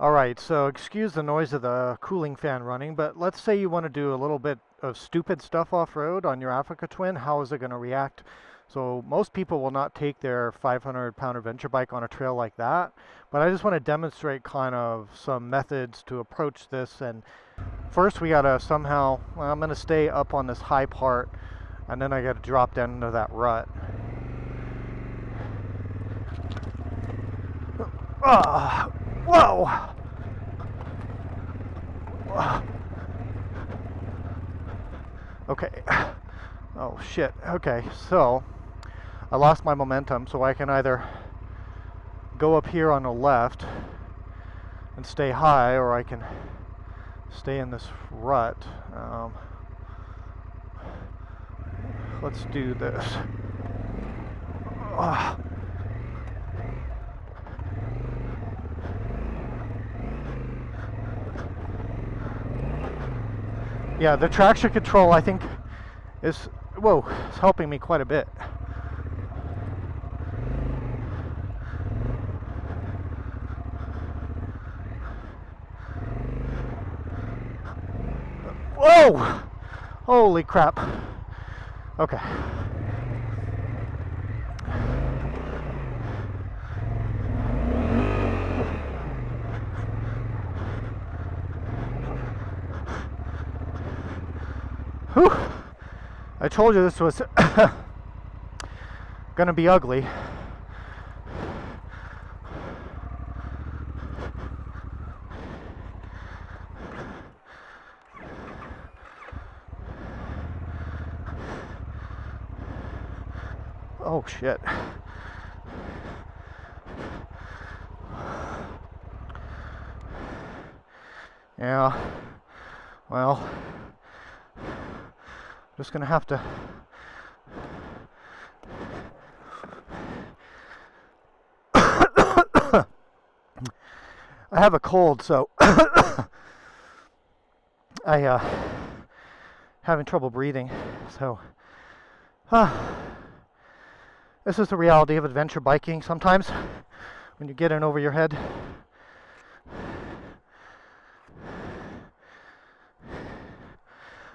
Alright, so excuse the noise of the cooling fan running, but let's say you want to do a little bit of stupid stuff off-road on your Africa Twin. How is it going to react? So most people will not take their 500-pound adventure bike on a trail like that, but I just want to demonstrate kind of some methods to approach this. And first we got to somehow, well, I'm going to stay up on this high part, and then I got to drop down into that rut. Whoa! Okay. Oh shit. Okay, so I lost my momentum, so I can either go up here on the left and stay high, or I can stay in this rut. Let's do this. Yeah, the traction control, I think, is helping me quite a bit. Whoa! Holy crap. Okay. Whew. I told you this was gonna be ugly. Oh shit. Yeah. Well, just gonna have to I have a cold, so I having trouble breathing. So this is the reality of adventure biking sometimes when you get in over your head.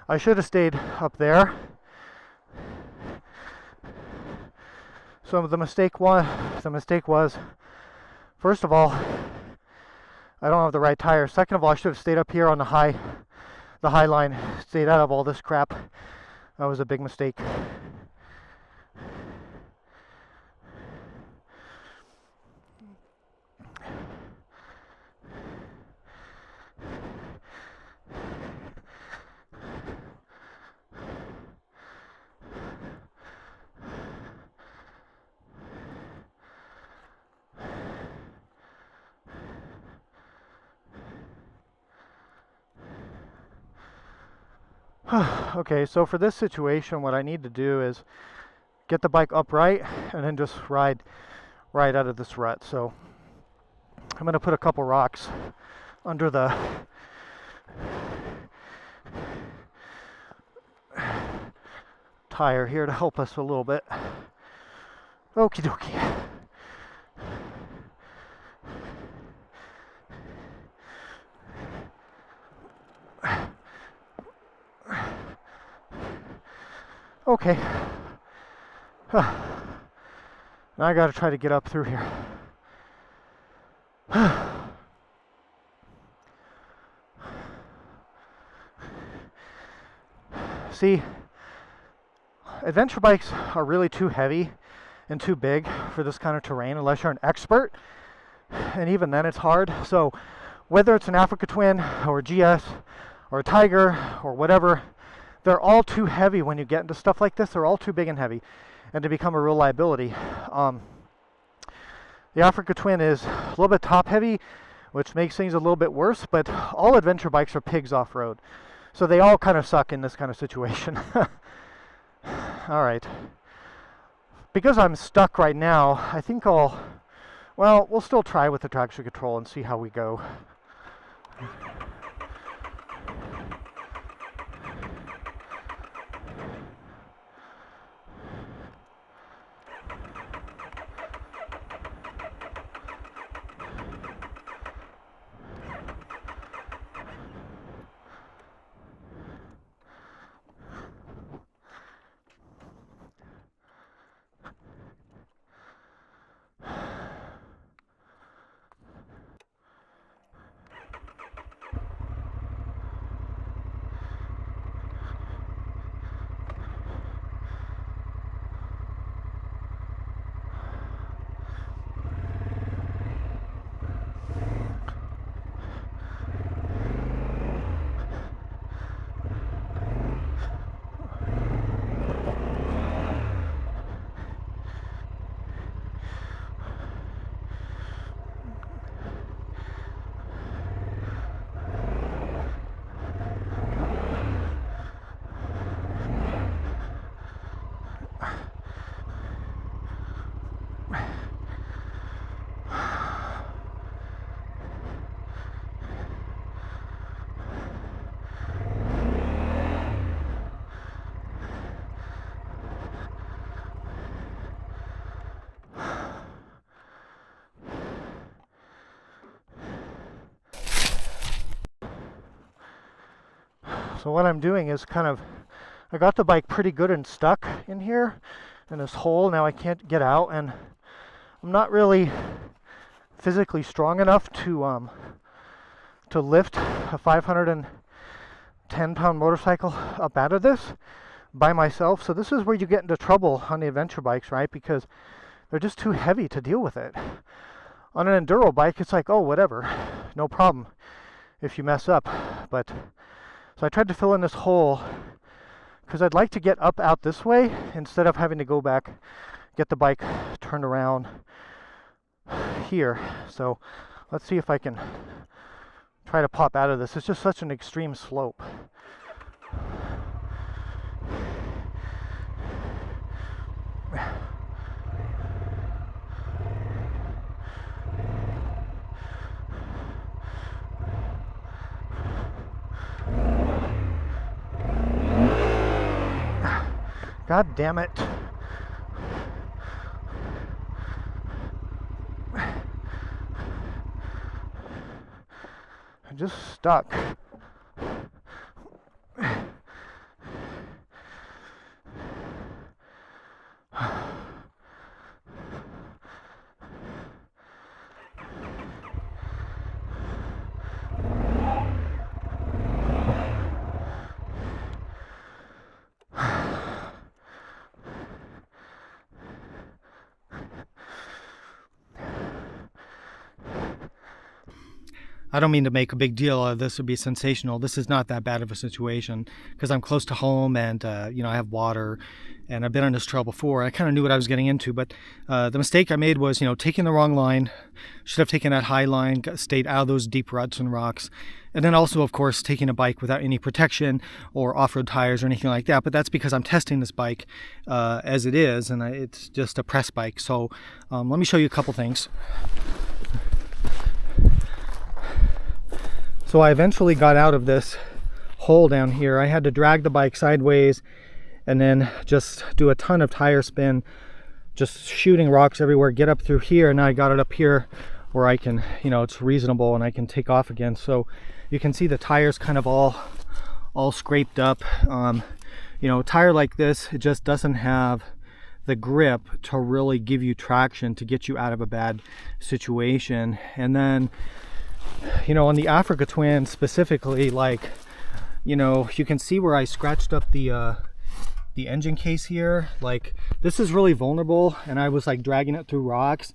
I should have stayed up there. So the mistake was, first of all, I don't have the right tire. Second of all, I should have stayed up here on the high line, stayed out of all this crap. That was a big mistake. Okay, so for this situation, what I need to do is get the bike upright and then just ride out of this rut. So I'm going to put a couple rocks under the tire here to help us a little bit. Okie dokie. Okay. Now I gotta try to get up through here. See, adventure bikes are really too heavy and too big for this kind of terrain unless you're an expert, and even then it's hard. So whether it's an Africa Twin or a GS or a Tiger or whatever, they're all too heavy when you get into stuff like this. They're all too big and heavy, and to become a real liability. The Africa Twin is a little bit top heavy, which makes things a little bit worse, but all adventure bikes are pigs off-road. So they all kind of suck in this kind of situation. Alright. Because I'm stuck right now, I think we'll still try with the traction control and see how we go. So what I'm doing is I got the bike pretty good and stuck in here in this hole. Now I can't get out, and I'm not really physically strong enough to lift a 510-pound motorcycle up out of this by myself. So this is where you get into trouble on the adventure bikes, right? Because they're just too heavy to deal with it. On an enduro bike, it's like, oh, whatever, no problem if you mess up. But so I tried to fill in this hole because I'd like to get up out this way instead of having to go back, get the bike turned around here. So let's see if I can try to pop out of this. It's just such an extreme slope. God damn it. I'm just stuck. I don't mean to make a big deal of this or be sensational. This is not that bad of a situation because I'm close to home and, I have water and I've been on this trail before. I kind of knew what I was getting into, but the mistake I made was, taking the wrong line. Should have taken that high line, stayed out of those deep ruts and rocks. And then also, of course, taking a bike without any protection or off-road tires or anything like that. But that's because I'm testing this bike as it is, and it's just a press bike. So let me show you a couple things. So I eventually got out of this hole down here. I had to drag the bike sideways and then just do a ton of tire spin, just shooting rocks everywhere, get up through here, and now I got it up here where I can, it's reasonable and I can take off again. So you can see the tires kind of all scraped up. A tire like this, it just doesn't have the grip to really give you traction to get you out of a bad situation. And then on the Africa Twin specifically, you can see where I scratched up the engine case here. This is really vulnerable, and I was dragging it through rocks.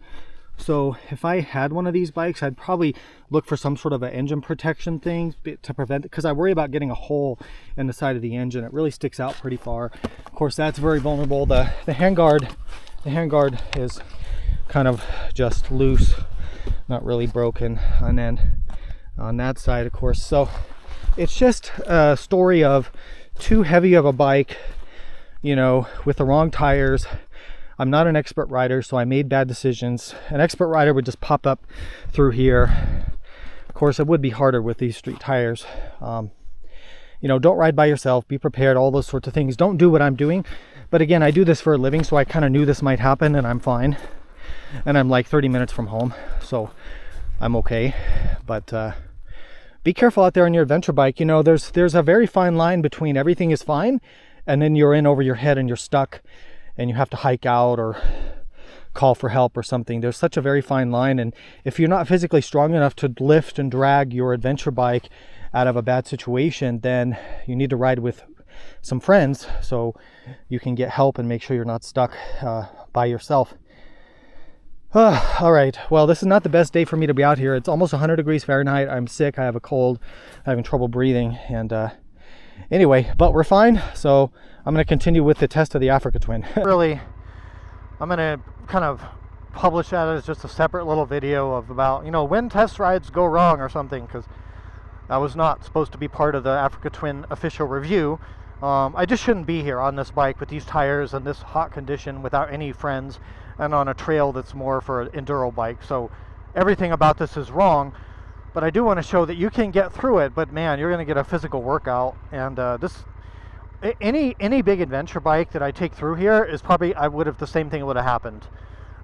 So if I had one of these bikes, I'd probably look for some sort of an engine protection thing to prevent it, because I worry about getting a hole in the side of the engine. It really sticks out pretty far. Of course, that's very vulnerable. The handguard is kind of just loose, not really broken. And then on that side, of course, so it's just a story of too heavy of a bike, with the wrong tires. I'm not an expert rider, so I made bad decisions. An expert rider would just pop up through here. Of course, it would be harder with these street tires. Don't ride by yourself, be prepared, all those sorts of things. Don't do what I'm doing. But again, I do this for a living, so I kind of knew this might happen, and I'm fine. And I'm 30 minutes from home, so I'm okay. But be careful out there on your adventure bike. There's a very fine line between everything is fine and then you're in over your head and you're stuck and you have to hike out or call for help or something. There's such a very fine line, and if you're not physically strong enough to lift and drag your adventure bike out of a bad situation, then you need to ride with some friends so you can get help and make sure you're not stuck by yourself. All right, well, this is not the best day for me to be out here. It's almost 100 degrees Fahrenheit. I'm sick, I have a cold, I'm having trouble breathing, and anyway, but we're fine. So I'm going to continue with the test of the Africa Twin. Really, I'm going to kind of publish that as just a separate little video of about, when test rides go wrong or something, because that was not supposed to be part of the Africa Twin official review. I just shouldn't be here on this bike with these tires and this hot condition without any friends and on a trail that's more for an enduro bike. So everything about this is wrong, but I do want to show that you can get through it. But man, you're going to get a physical workout, and any big adventure bike that I take through here is probably, the same thing would have happened.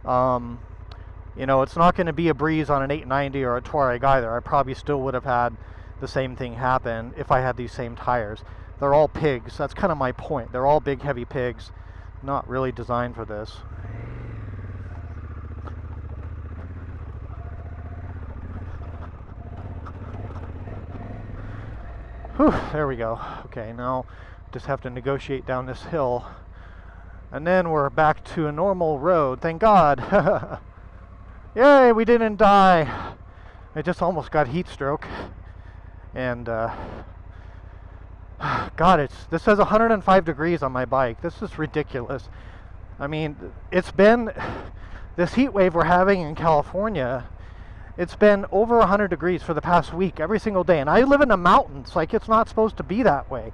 It's not going to be a breeze on an 890 or a Touareg either. I probably still would have had the same thing happen if I had these same tires. They're all pigs. That's kind of my point. They're all big, heavy pigs, not really designed for this. Whew, there we go. Okay, now just have to negotiate down this hill. And then we're back to a normal road. Thank God. Yay, we didn't die. I just almost got heat stroke. And God, this says 105 degrees on my bike. This is ridiculous. I mean, it's been this heat wave we're having in California. It's been over 100 degrees for the past week, every single day. And I live in the mountains. Like, it's not supposed to be that way.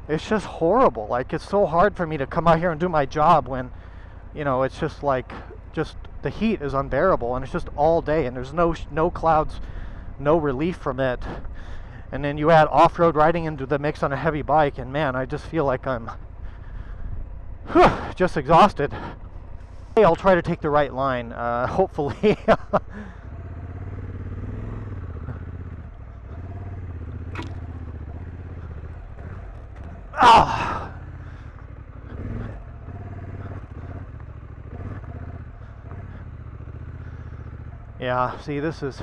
It's just horrible. Like, it's so hard for me to come out here and do my job when, you know, it's just like, the heat is unbearable. And it's just all day. And there's no clouds, no relief from it. And then you add off-road riding into the mix on a heavy bike. And man, I just feel like I'm just exhausted. Hey, I'll try to take the right line, hopefully. Ah. Yeah, see, this is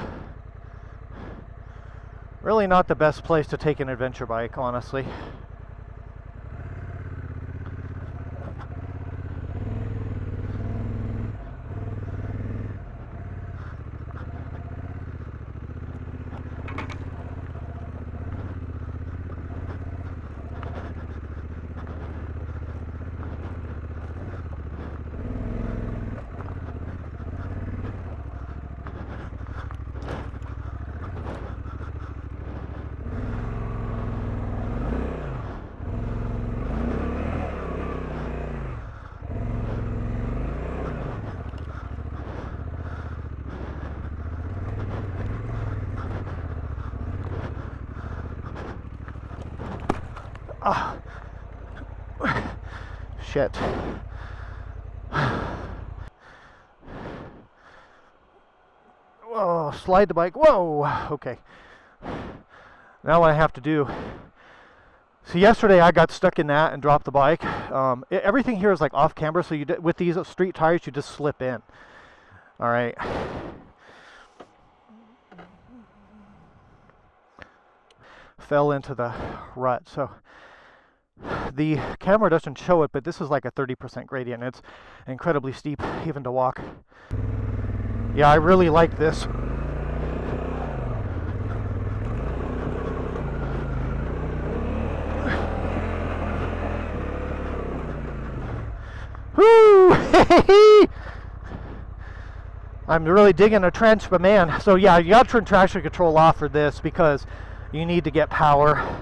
really not the best place to take an adventure bike, honestly. Ah, shit. Whoa, slide the bike. Whoa, okay. Now what I have to do. So yesterday I got stuck in that and dropped the bike. Everything here is like off camber, so with these street tires you just slip in. All right. Fell into the rut. So the camera doesn't show it, but this is like a 30% gradient. It's incredibly steep even to walk. Yeah, I really like this. Woo! I'm really digging a trench, but man, so yeah, you got to turn traction control off for this because you need to get power.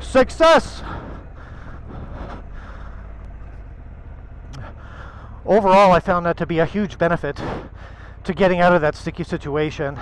Success! Overall, I found that to be a huge benefit to getting out of that sticky situation.